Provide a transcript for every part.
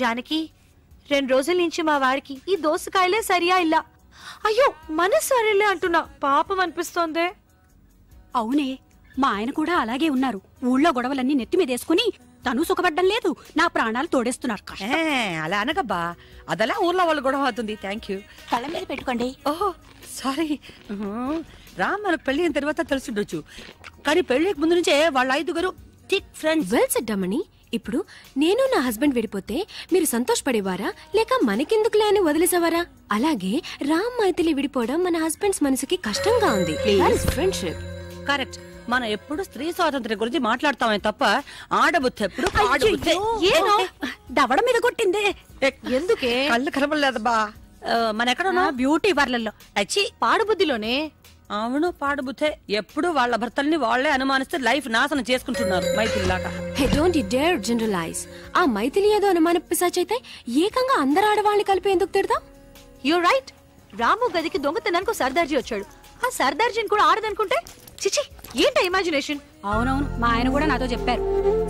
జానకి 2 రోజుల నుంచి మా వారికి ఈ దోసకాయలే సరియా ఇలా. అయ్యో మన సరేలే అంటున్నా, పాపం అనిపిస్తోంది. అవునే, మా ఆయన కూడా అలాగే ఉన్నారు. ఊళ్ళో గొడవలన్నీ నెత్తి మీదేసుకుని తను సుఖపడ్డం లేదు, నా ప్రాణాలు తోడేస్తున్నారు. అలా అనగబ్బా, అదలా ఊర్లో వాళ్ళు గొడవ అవుతుంది. Thank you. కళ్ళ మీద పెట్టుకోండి. ఓహో సారీ. రామ్ మనకు పెళ్లి అయిన తర్వాత తెలుసుండొచ్చు, కానీ పెళ్లికి ముందు నుంచే వాళ్ళ 5 థిక్ ఫ్రెండ్స్. వెల్ సెడ్ అమ్మని. ఇప్పుడు నేను నా హస్బెండ్ విడిపోతే మీరు సంతోషపడేవారా లేక మనకెందుకులే అని వదిలేసేవారా? అలాగే రామ్ మైథిలి విడిపోవడం మన హస్బెండ్స్ మనసుకి కష్టంగా ఉంది. Friendship correct. మనం ఎప్పుడు స్త్రీ స్వాతంత్ర్యం గురించి మాట్లాడతామే తప్ప ఆడబుద్ధి ఎప్పుడు దవడ మీద కొట్టిందే. ఎందుకే? కళ్ళు కనబడలేదబ్బా. మన ఎక్కడున్నా? బ్యూటీ పార్లర్లో. అచ్చి, పాడుబుద్ధిలోనే. అవును, పాడుబుద్ధే. ఎప్పుడు వాళ్ళ భర్తల్ని వాళ్లే అనుమానిస్తే లైఫ్ నాశనం చేసుకుంటున్నారు మైథిలిలాగా. Hey don't you dare generalise. ఆ మైథిలి ఏదో అనుమాన పిశాచైతే ఏకంగా అందరు ఆడవాళ్ళని కలిపి ఎందుకు తిడతాం? You right. రాము గదికి దొంగతనానికి సర్దార్జీ వచ్చాడు. ఆ సర్దార్జీని కూడా ఆడదనుకుంటే చిచి, ఏంటో ఇమాజినేషన్. అవునవును, మా ఆయన కూడా నాతో చెప్పారు.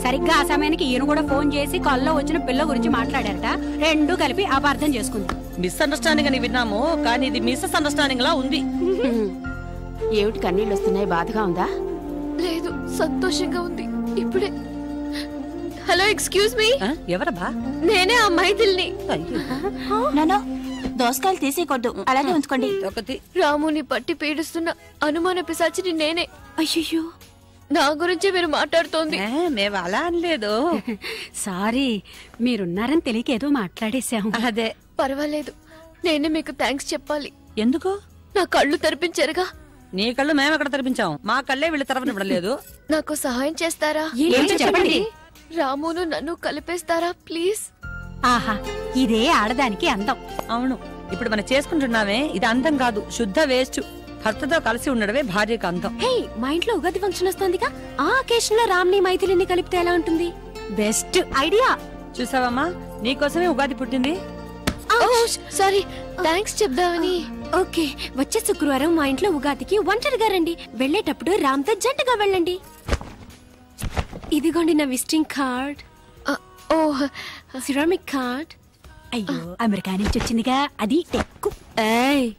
సరిగ్గా ఆ సమయానికి ఈయన కూడా ఫోన్ చేసి కల్లో వచ్చిన పిల్ల గురించి మాట్లాడారట. 2 కలిపి అపార్థం చేసుకుంది. మిస్అండర్స్టాండింగ్ అని విన్నాము, కానీ ఇది మిస్అండర్స్టాండింగ్ లా ఉంది. ఏమిటి కన్నీళ్ళు వస్తున్నాయి? బాధగా ఉందా? లేదు, సంతోషంగా ఉంది. ఇప్పుడే. Hello, excuse me. ఎవరబ్బా? నేనే ఆ మైథిలిని. నో, దోసకాయలు తీసేయకూడదు, అలాగే ఉంచుకోండి. రాముని పట్టి పీడిస్తున్న అనుమాన పిశాచిని నేనే. అయ్యో, నా గురించి మీరు మాట్లాడుతోంది. మేము అలా అనలేదు. సారీ, మీరున్నారని తెలియక ఏదో మాట్లాడేశాము. అదే. పర్వాలేదు, నేనే మీకు థ్యాంక్స్ చెప్పాలి. ఎందుకు? నా కళ్ళు తెరిపించారుగా. నీ కళ్ళు మేము ఎక్కడ తెరిపించాం? మా కళ్ళే వీళ్ళ తరఫునివ్వలేదు. నాకు సహాయం చేస్తారా? చెప్పండి. రామును నన్ను కలిపేస్తారా ప్లీజ్? ఆహా, ఇదే ఆడదానికి అందం. అవును, ఇప్పుడు మనం చేసుకుంటున్నామే ఇది అందం కాదు, శుద్ధ వేస్ట్. భర్తతో కలిసి ఉండడమే భార్యకు అందం. హే, మా ఇంట్లో ఉగాది ఫంక్షన్ వస్తుందిగా, ఆ అకేషన్ లో రామ్ని మైథిలిని కలిపితే ఎలా ఉంటుంది? Best idea. చూసావమ్మా, నీకోసమే ఉగాది పుట్టింది. సారీ, థ్యాంక్స్ చెప్దామని. ఓకే, వచ్చే శుక్రవారం మా ఇంట్లో ఉగాదికి ఒంటరిగా రండి. వెళ్ళేటప్పుడు రామ్తో జంటగా వెళ్ళండి. ఇదిగోండి నా విజిటింగ్ కార్డ్. ఓహ్, సిరామిక్ కార్డ్. అయ్యో, అమెరికా నుంచి వచ్చిందిగా, అది టెక్కు. ఏయ్,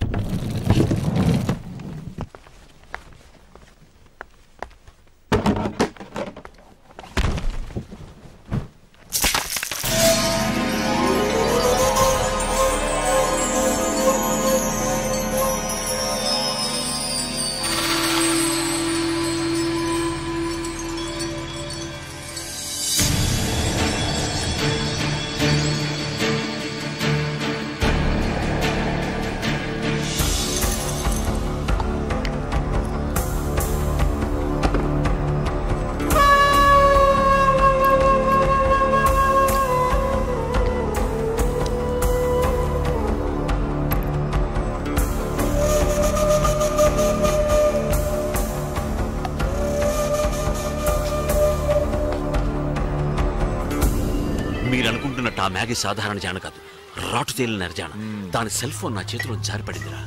మీరనుకుంటున్నట్టు ఆ మ్యాగీ సాధారణ జాన కాదు, రాటు తేలిన జాన. దాని సెల్ ఫోన్ నా చేతిలో జారిపడిందిరా.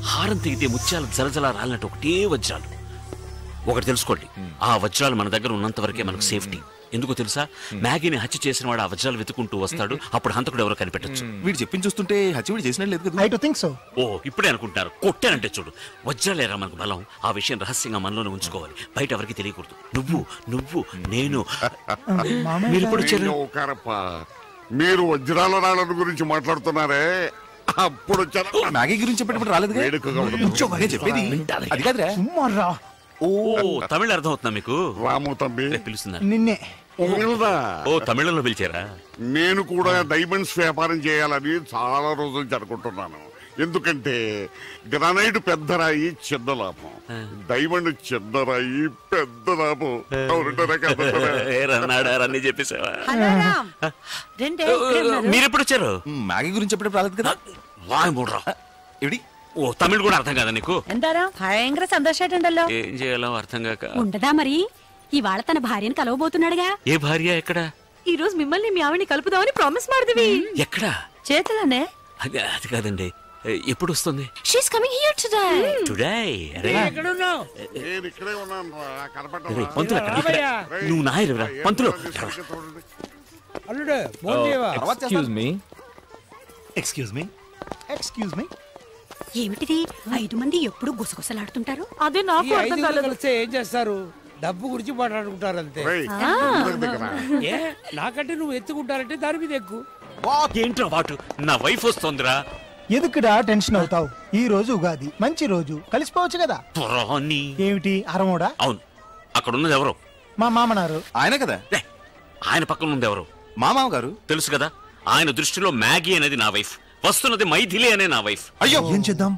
హారం తెగితే ముత్యాలు జలజల రాలినట్టు ఒకటే వజ్రాలు. ఒకటి తెలుసుకోండి, ఆ వజ్రాలు మన దగ్గర ఉన్నంత వరకే మనకు సేఫ్టీ. ఎందుకో తెలుసా? మ్యాగీని హత్య చేసిన వాడు ఆ వజ్రాలు వెతుకుంటూ వస్తాడు, అప్పుడు హంతకుడు ఎవరో కనిపెట్టచ్చు. వీడు చెప్పింది చూస్తుంటే హత్య చేసినట్టు లేదు కదా. ఓ, ఇప్పుడే అనుకుంటారు. కొట్టానంటే చూడు, వజ్రాలేరా మనకు బలం. ఆ విషయం రహస్యంగా మనలోనే ఉంచుకోవాలి, బయట ఎవరికి తెలియకూడదు. నువ్వు నేను మీరు వజ్రాల రాళ్ళ గురించి మాట్లాడుతున్నారే, అప్పుడు మ్యాగీ గురించి చెప్పేటప్పుడు రాలేదు చెప్పేది. అది కాదురా. ఓ, తమిళ అర్థం అవుతుందా మీకు? రాము తమ్మి పిలుస్తున్నారు నిన్నే. ఓ, తమిళంలో పిలిచారా? నేను కూడా డైమండ్స్ వ్యాపారం చేయాలని చాలా రోజులు జరుపుకుంటున్నాను. ఎందుకంటే గ్రానైట్ పెద్ద రాయి చిన్న లాభం, డైమండ్ చిన్న రాయి పెద్ద లాభం. అన్ని చెప్పేసావా? మీరెప్పుడు వచ్చారు? మ్యాగీ గురించి చెప్పేటప్పుడు రాలేదు కదా. వాయమూడ్రా. ఏడి? ఓ, తమిళ్ కూడా అర్థం కదా నీకు? ఎంతారా భయంకర సంతోషండല്ലോ. ఏం చేయాలో అర్థం కాక. ఉండదా మరి? ఇవాళ తన భార్యను కలవబోతున్నాడుగా. ఏ భార్య? ఎక్కడ? ఈ రోజు మిమ్మల్ని మీ ఆవిడని కలుపుదామని ప్రామిస్ ಮಾಡಿದ್ವಿ. ఎక్కడ? చేతులనే. అది కాదండి, ఎప్పుడు వస్తుంది? She's coming here today. Today? ఎక్కడ ఉన్నావు? నేను ఇక్కడే ఉన్నాను రా, కనపడరా? పంతులు ఎక్కడ? నువ్వు నాయరురా పంతులు. అల్లుడు ఫోన్ చేయవా? ఎక్స్క్యూజ్ మీ ఏమిటిది 5 మంది ఎప్పుడు గుసగుసలాడుతుంటారు? అదే నాకు ఈ అర్థం ఐదుగురు కాలేదు. కలిస్తే ఏం చేస్తారు? డబ్బు గురించి మాట్లాడుకుంటారు అంతే. రేయ్, దగ్గర. ఏ నాకంటే నువ్వు ఎత్తుకుంటారంటే దాని మీద ఎక్కువ. ఏంట్రా వాటు నా వైఫ్ వస్తోందిరా. ఎదుకుడా టెన్షన్ అవుతావు? ఈ రోజు ఉగాది, మంచి రోజు, కలిసిపోవచ్చు కదా. పురాణి. ఏమిటి అరమోడా? అవును, అక్కడ ఉన్నది ఎవరు? మా మామనారు. ఆయన కదా ఏ, ఆయన పక్కన ఉంది ఎవరు? మా మామ గారు. తెలుసు కదా, ఆయన దృష్టిలో మ్యాగీ అనేది నా వైఫ్, వస్తున్నది మైథిలి అనే నా వైఫ్. అయ్యో ఏం చేద్దాం?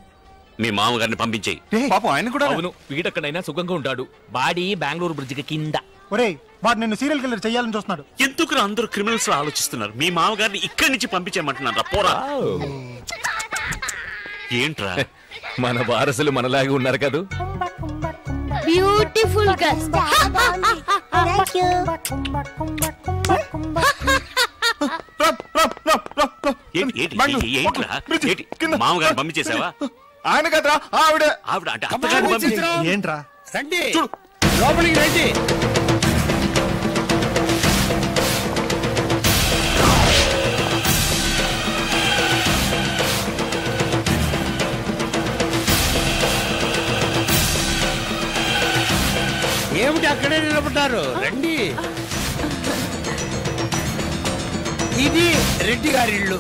మీ మామగారిని పంపించేయి. పాపం ఆయన కూడా. అవును, వీడక్కడైనా సుఖంగా ఉంటాడు. బాడీ బెంగళూరు బ్రిడ్జికి కింద. ఒరేయ్, వాడు నిన్ను సీరియల్ కిల్లర్ చెయ్యాలని చూస్తున్నాడు. ఎందుకు అందరూ క్రిమినల్స్ లో ఆలోచిస్తున్నారు? మీ మామగారిని ఇక్కడి నుంచి పంపించేయమంటున్నారా? పోరా. ఏంట్రా, మన వారసులు మనలాగే ఉన్నారు కదా. Beautiful girls. మామగారిని పంపించేసావా? ఆయన కదరా ఆవిడ. ఆవిడ అంటే అత్తగారిని పంపించే. ఏంట్రా? రండి లోపలికి రండి. ఏమిటి అక్కడే నిలబడ్డారు? రండి. ఇది రెడ్డి గారి ఇల్లు.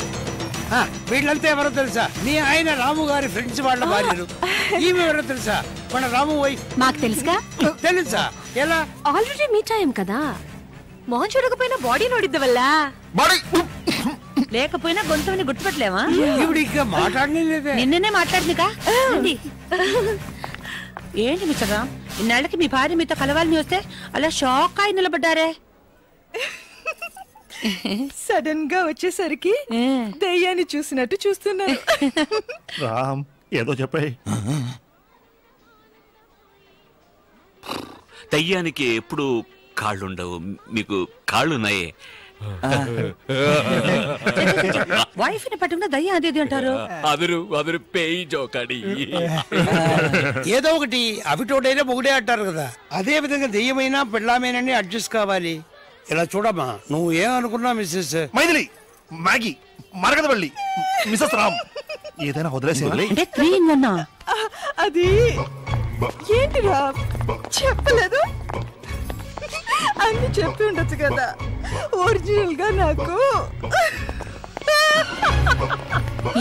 వీళ్ళంతా ఎవరో తెలుసా? మీ ఆయన రాము గారి ఫ్రెండ్స్ వాళ్ళ భార్యలు. ఈమె ఎవరో తెలుసా? మన రాము వైఫ్. మాకు తెలుసుగా. తెలుసా? ఎలా? ఆల్రెడీ మీట్ అయ్యాం కదా. మొహం చూడకపోయినా బాడీ నోడిద్ద లేకపోయినా గొంతుని గుర్తుపెట్టలేవా? ఇప్పుడు ఇంకా మాట్లాడలేదే. నిన్ననే మాట్లాడిందిగా. ఏంటి మిస్టర్ రామ్, ఇన్నాళ్ళకి మీ భార్య మీతో కలవాలని వస్తే అలా షాక్ అయి నిలబడ్డారే? సడన్ గా వచ్చేసరికి దయ్యాన్ని చూసినట్టు చూస్తున్నారు. రామ్ ఏదో చెప్పాయి. దయ్యానికి ఎప్పుడు కాళ్ళుండవు, మీకు కాళ్ళున్నాయే. వైఫ్ ని పట్టుకున్న దయ్యం అదేది అంటారు. అదురు పేయి జోకడి. ఏదో ఒకటి అవిటోడైనా ఒకటే అంటారు కదా. అదే విధంగా దెయ్యమైనా పెళ్ళామేనని అడ్జస్ట్ కావాలి. ఇలా చూడమ్మా, నువ్వు ఏమనుకున్నా Mrs Maithili, Maggie, Maragadavalli, Mrs Ram ఏదైనా వదిలేసి అంటే 3 in 1. అది ఏంటిరా చెప్పలేదు? అన్ని చెప్పి ఉండొచ్చు కదా. ఒరిజినల్ గా నాకు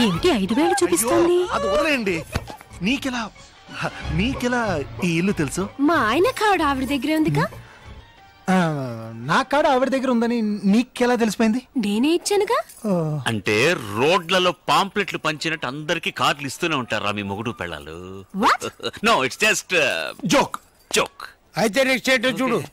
ఏంటి 5,000 చూపిస్తోంది? అది వదిలేయండి. నీకెలా ఈ ఇల్లు తెలుసు? మా ఆయన కావిడ ఆవిడ దగ్గరే ఉందిగా. నా కాడ ఆవిడ దగ్గర ఉందని నీకెలా తెలిసిపోయింది? నేనే ఇచ్చానుగా. అంటే రోడ్లలో పాంప్లెట్లు పంచినట్టు అందరికి కార్డులు ఇస్తూనే ఉంటారా మీ మొగుడు పెళ్ళాలు? No, it's just joke. Joke. అయితే నెక్స్ట్ ఏంటో చూడు.